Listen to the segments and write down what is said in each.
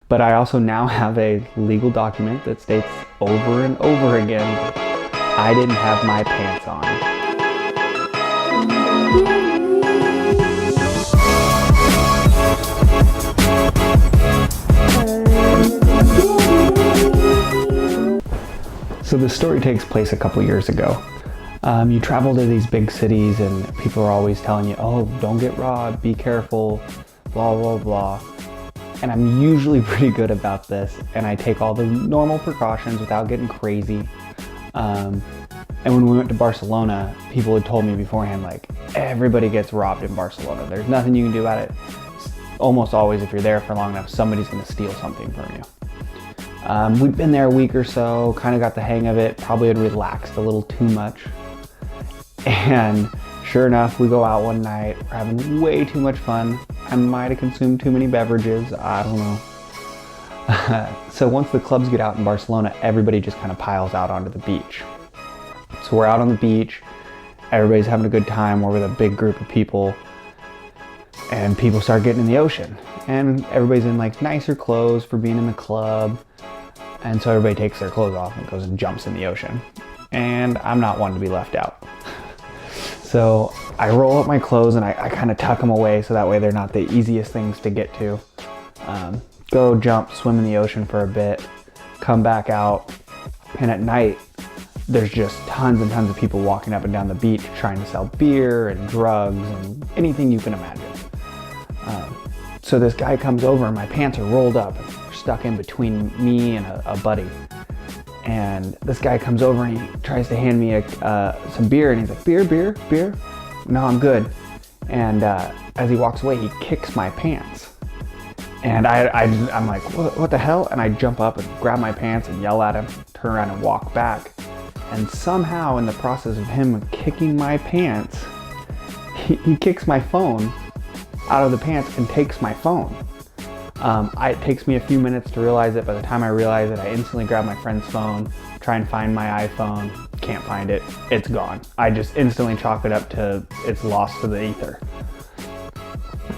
But I also now have a legal document that states over and over again, I didn't have my pants on. So the story takes place a couple years ago. You travel to these big cities and people are always telling you, oh, don't get robbed, be careful, blah, blah, blah. And I'm usually pretty good about this, and I take all the normal precautions without getting crazy. And when we went to Barcelona, people had told me beforehand, like, everybody gets robbed in Barcelona. There's nothing you can do about it. Almost always, if you're there for long enough, somebody's gonna steal something from you. We'd been there a week or so, kind of got the hang of it, probably had relaxed a little too much. And sure enough, we go out one night, we're having way too much fun. I might have consumed too many beverages, I don't know. So once the clubs get out in Barcelona, everybody just kind of piles out onto the beach. So we're out on the beach, everybody's having a good time, we're with a big group of people, and people start getting in the ocean. And everybody's in like nicer clothes for being in the club. And so everybody takes their clothes off and goes and jumps in the ocean. And I'm not one to be left out. So I roll up my clothes and I kind of tuck them away so that way they're not the easiest things to get to. Go jump, swim in the ocean for a bit, come back out. And at night, there's just tons and tons of people walking up and down the beach trying to sell beer and drugs and anything you can imagine. So this guy comes over and my pants are rolled up and they're stuck in between me and a buddy. And this guy comes over and he tries to hand me some beer and he's like, beer? No, I'm good. And as he walks away, he kicks my pants. And I'm like, what the hell? And I jump up and grab my pants and yell at him, turn around and walk back. And somehow in the process of him kicking my pants, he kicks my phone out of the pants and takes my phone. It takes me a few minutes to realize it. By the time I realize it, I instantly grab my friend's phone, try and find my iPhone, can't find it, it's gone. I just instantly chalk it up to it's lost to the ether.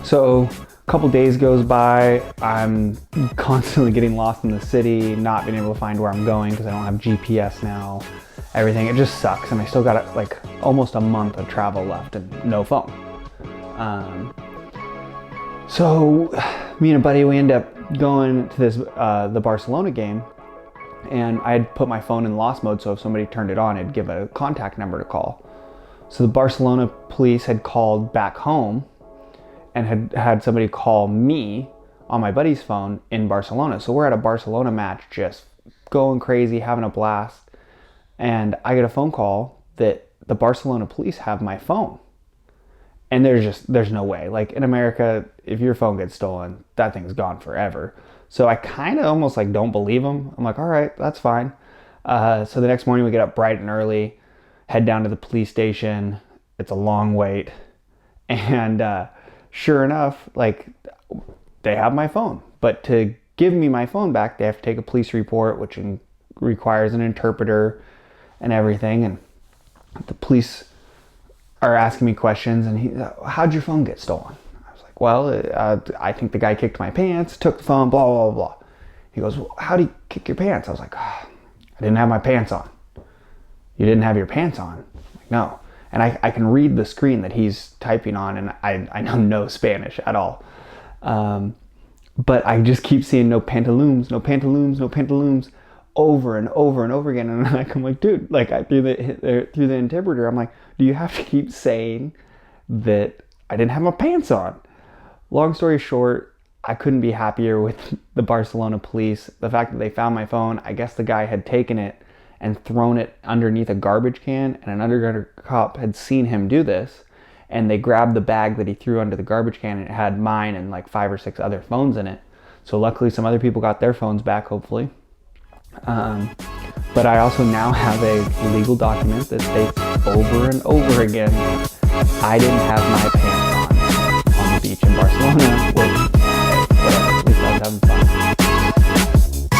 So a couple days goes by, I'm constantly getting lost in the city, not being able to find where I'm going because I don't have GPS now, everything, it just sucks. And I still got like almost a month of travel left and no phone. So me and a buddy, we end up going to this the Barcelona game, and I had put my phone in lost mode, so if somebody turned it on, it'd give a contact number to call. So the Barcelona police had called back home and had somebody call me on my buddy's phone in Barcelona. So we're at a Barcelona match, just going crazy, having a blast, and I get a phone call that the Barcelona police have my phone. And there's no way. Like in America, if your phone gets stolen, that thing's gone forever. So I kind of almost like don't believe them. I'm like, all right, that's fine. So the next morning we get up bright and early, head down to the police station. It's a long wait. And sure enough, like they have my phone. But to give me my phone back, they have to take a police report, which requires an interpreter and everything. And the police are asking me questions, and how'd your phone get stolen? I was like, well, I think the guy kicked my pants, took the phone, blah, blah, blah. He goes, well, how'd he kick your pants? I was like, I didn't have my pants on. You didn't have your pants on? I'm like, no. And I can read the screen that he's typing on, and I know no Spanish at all. But I just keep seeing no pantaloons, over and over and over again. And I'm like, dude, like through the interpreter, I'm like, do you have to keep saying that I didn't have my pants on? Long story short, I couldn't be happier with the Barcelona police. The fact that they found my phone, I guess the guy had taken it and thrown it underneath a garbage can, and an undercover cop had seen him do this, and they grabbed the bag that he threw under the garbage can, and it had mine and like 5 or 6 other phones in it. So luckily some other people got their phones back, hopefully. But I also now have a legal document that states over and over again, I didn't have my pants on the beach in Barcelona, which, hey, whatever, at least I was having fun.